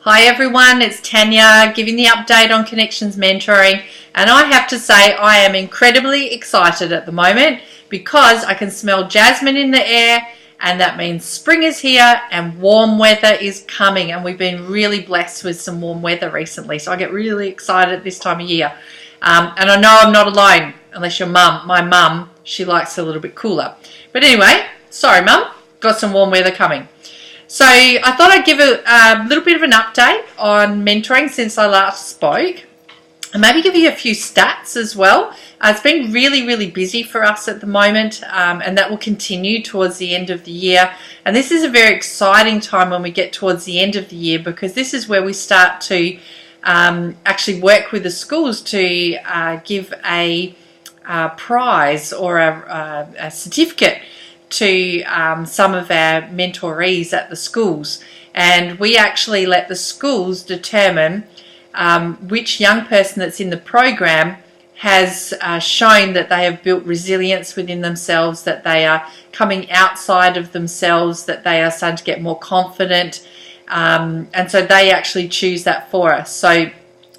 Hi everyone, it's Tanya giving the update on Connections Mentoring, and I have to say I am incredibly excited at the moment because I can smell jasmine in the air, and that means spring is here and warm weather is coming, and we've been really blessed with some warm weather recently, so I get really excited at this time of year. And I know I'm not alone, unless your mum, my mum, she likes it a little bit cooler. But anyway, sorry mum, got some warm weather coming. So I thought I'd give a little bit of an update on mentoring since I last spoke, and maybe give you a few stats as well. It's been really busy for us at the moment, and that will continue towards the end of the year. And this is a very exciting time when we get towards the end of the year, because this is where we start to actually work with the schools to give a prize or a certificate to some of our mentorees at the schools, and we actually let the schools determine which young person that's in the program has shown that they have built resilience within themselves, that they are coming outside of themselves, that they are starting to get more confident, and so they actually choose that for us. So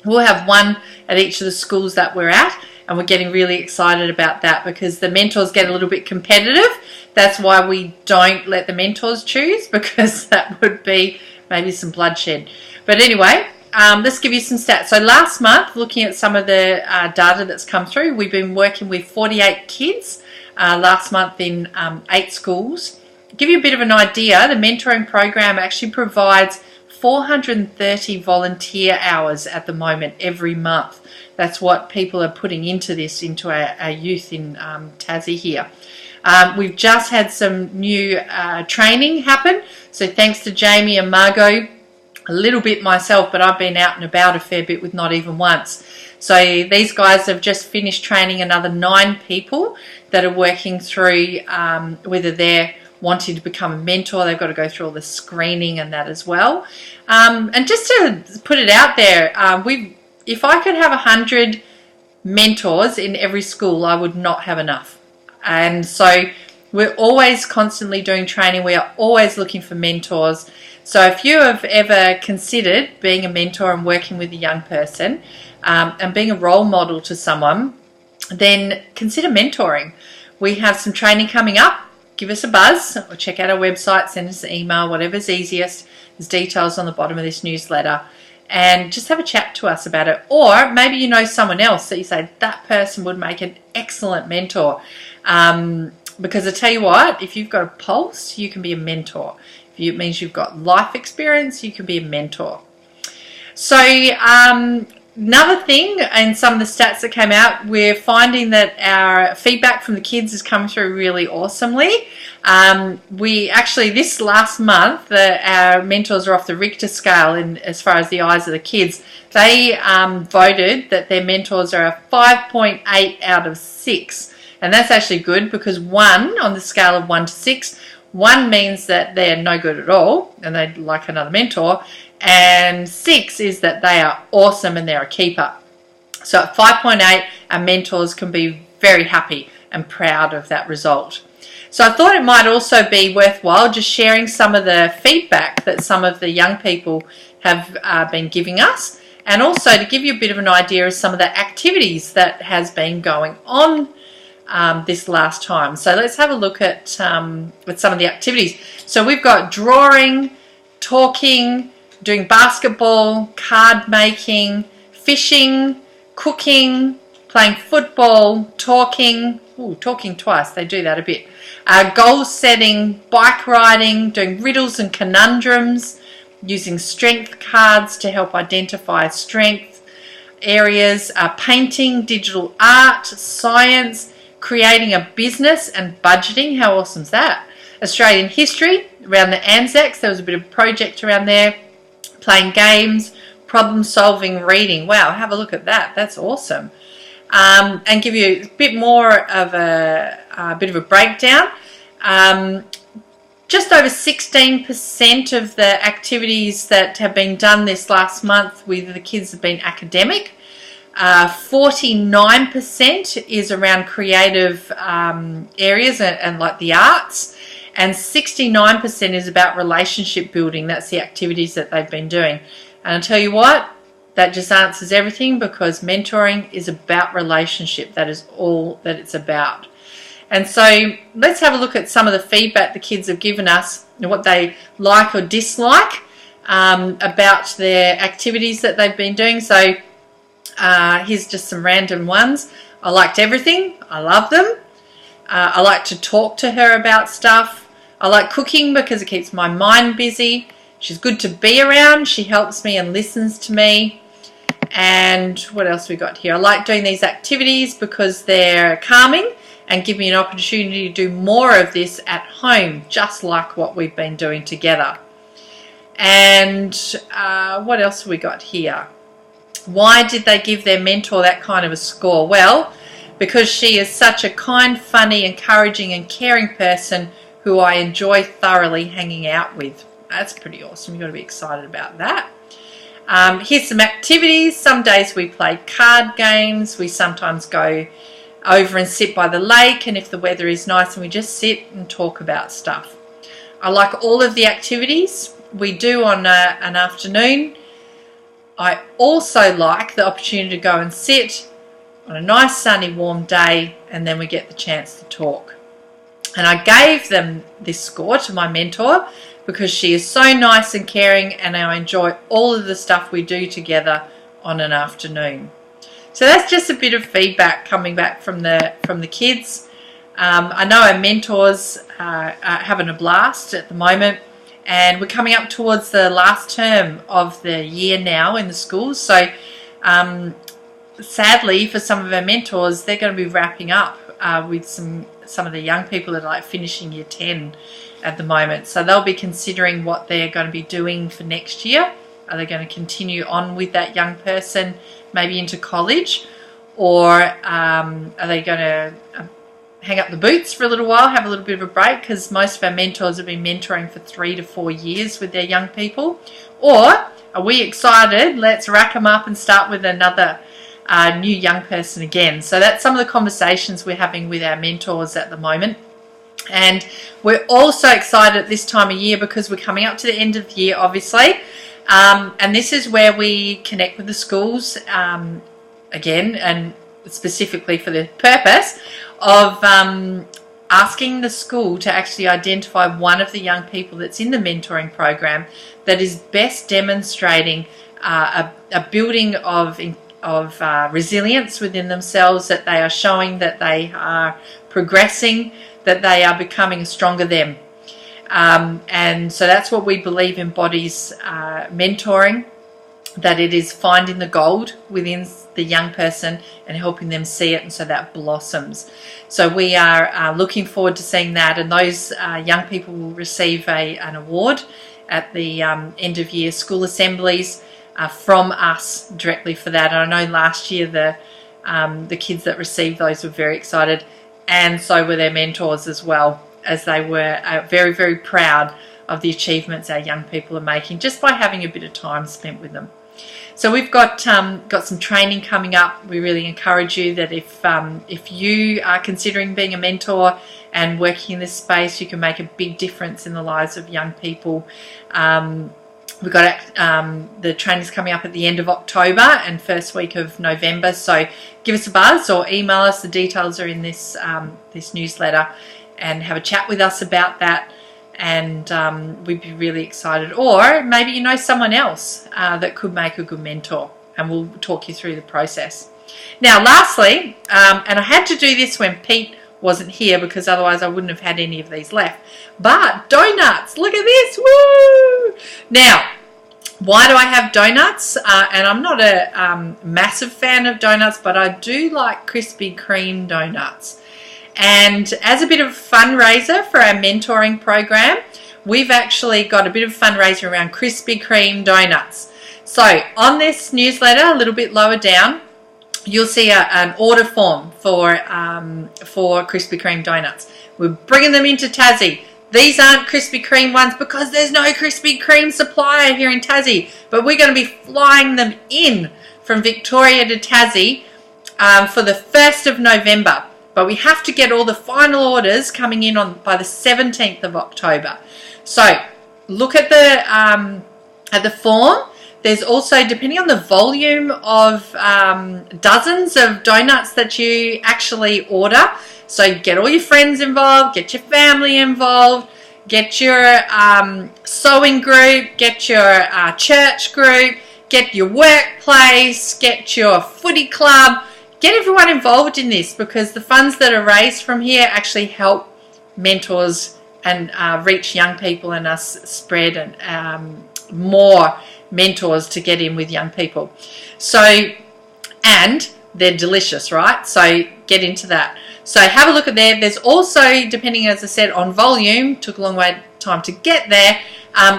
we'll have one at each of the schools that we're at, and we're getting really excited about that because the mentors get a little bit competitive. That's why we don't let the mentors choose, because that would be maybe some bloodshed. But anyway, let's give you some stats. So last month, looking at some of the data that's come through, we've been working with 48 kids last month in 8 schools. To give you a bit of an idea, the mentoring program actually provides 430 volunteer hours at the moment every month. That's what people are putting into this, into our youth in Tassie here. We've just had some new training happen, so thanks to Jamie and Margot, a little bit myself, but I've been out and about a fair bit with Not Even Once. So these guys have just finished training another 9 people that are working through whether they're wanting to become a mentor. They've got to go through all the screening and that as well. And just to put it out there, if I could have 100 mentors in every school, I would not have enough. And so we're always constantly doing training. We are always looking for mentors. So if you have ever considered being a mentor and working with a young person and being a role model to someone, then consider mentoring. We have some training coming up. Give us a buzz or check out our website, send us an email, whatever's easiest. There's details on the bottom of this newsletter. And just have a chat to us about it. Or maybe you know someone else that you say, that person would make an excellent mentor. Because I tell you what, if you've got a pulse, you can be a mentor. If it means you've got life experience, you can be a mentor. So another thing, and some of the stats that came out, we're finding that our feedback from the kids has come through really awesomely. We actually, this last month, our mentors are off the Richter scale as far as the eyes of the kids. They voted that their mentors are a 5.8 out of 6. And that's actually good, because 1 on the scale of 1 to 6, 1 means that they're no good at all and they'd like another mentor, and 6 is that they are awesome and they're a keeper. So at 5.8, our mentors can be very happy and proud of that result. So I thought it might also be worthwhile just sharing some of the feedback that some of the young people have been giving us, and also to give you a bit of an idea of some of the activities that has been going on this last time. So let's have a look at some of the activities. So we've got drawing, talking, doing basketball, card making, fishing, cooking, playing football, talking twice, they do that a bit, goal setting, bike riding, doing riddles and conundrums, using strength cards to help identify strength areas, painting, digital art, science, creating a business and budgeting. How awesome is that? Australian history, around the Anzacs, there was a bit of a project around there, playing games, problem solving, reading. Wow, have a look at that. That's awesome. And give you a bit more of a bit of a breakdown. Just over 16% of the activities that have been done this last month with the kids have been academic. 49% is around creative areas and like the arts, and 69% is about relationship building. That's the activities that they've been doing. And I'll tell you what, that just answers everything, because mentoring is about relationship. That is all that it's about. And so let's have a look at some of the feedback the kids have given us and what they like or dislike about their activities that they've been doing. So here's just some random ones. I liked everything. I love them. I like to talk to her about stuff. I like cooking because it keeps my mind busy. She's good to be around. She helps me and listens to me. And what else we got here? I like doing these activities because they're calming and give me an opportunity to do more of this at home, just like what we've been doing together. And what else have we got here? Why did they give their mentor that kind of a score? Well, because she is such a kind, funny, encouraging and caring person who I enjoy thoroughly hanging out with. That's pretty awesome. You've got to be excited about that. Here's some activities. Some days we play card games. We sometimes go over and sit by the lake, and if the weather is nice, and we just sit and talk about stuff. I like all of the activities we do on an afternoon. I also like the opportunity to go and sit on a nice sunny warm day, and then we get the chance to talk. And I gave them this score to my mentor because she is so nice and caring, and I enjoy all of the stuff we do together on an afternoon. So that's just a bit of feedback coming back from the kids. I know our mentors are having a blast at the moment, and we're coming up towards the last term of the year now in the schools. So sadly, for some of our mentors, they're going to be wrapping up with some of the young people that are like finishing year 10 at the moment. So they'll be considering what they're going to be doing for next year. Are they going to continue on with that young person maybe into college, or are they going to hang up the boots for a little while, have a little bit of a break, because most of our mentors have been mentoring for 3 to 4 years with their young people? Or are we excited, let's rack them up and start with another new young person again? So that's some of the conversations we're having with our mentors at the moment. And we're also excited at this time of year because we're coming up to the end of the year, obviously. And this is where we connect with the schools again, and specifically for the purpose of asking the school to actually identify one of the young people that's in the mentoring program that is best demonstrating a building of resilience within themselves, that they are showing that they are progressing, that they are becoming a stronger them. And so that's what we believe embodies mentoring, that it is finding the gold within the young person and helping them see it, and so that blossoms. So we are looking forward to seeing that, and those young people will receive an award at the end of year school assemblies from us directly for that. And I know last year the kids that received those were very excited, and so were their mentors as well, as they were very, very proud of the achievements our young people are making just by having a bit of time spent with them. So we've got some training coming up. We really encourage you that if you are considering being a mentor and working in this space, you can make a big difference in the lives of young people. We've got the training's coming up at the end of October and first week of November. So give us a buzz or email us. The details are in this newsletter, and have a chat with us about that. And we'd be really excited. Or maybe you know someone else that could make a good mentor, and we'll talk you through the process. Now, lastly, and I had to do this when Pete wasn't here because otherwise I wouldn't have had any of these left, but donuts, look at this, woo! Now, why do I have donuts? And I'm not a massive fan of donuts, but I do like Krispy Kreme donuts. And as a bit of a fundraiser for our mentoring program, we've actually got a bit of a fundraiser around Krispy Kreme donuts. So on this newsletter, a little bit lower down, you'll see an order form for Krispy Kreme donuts. We're bringing them into Tassie. These aren't Krispy Kreme ones because there's no Krispy Kreme supplier here in Tassie, but we're going to be flying them in from Victoria to Tassie for the 1st of November. But we have to get all the final orders coming in by the 17th of October. So look at the form. There's also, depending on the volume of dozens of donuts that you actually order, so get all your friends involved, get your family involved, get your sewing group, get your church group, get your workplace, get your footy club, get everyone involved in this, because the funds that are raised from here actually help mentors and reach young people, and us spread and more mentors to get in with young people. So, and they're delicious, right? So get into that. So have a look at there. There's also, depending, as I said, on volume, took a long time to get there,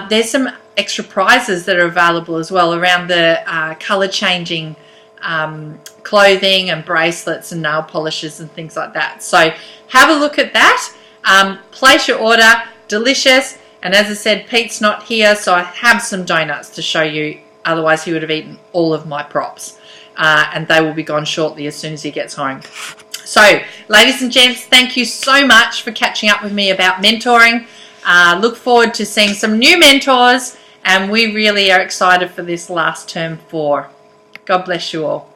there's some extra prizes that are available as well around the colour changing clothing and bracelets and nail polishes and things like that. So have a look at that. Place your order. Delicious. And as I said, Pete's not here, so I have some donuts to show you. Otherwise, he would have eaten all of my props. And they will be gone shortly as soon as he gets home. So, ladies and gents, thank you so much for catching up with me about mentoring. Look forward to seeing some new mentors, and we really are excited for this last term 4. God bless you all.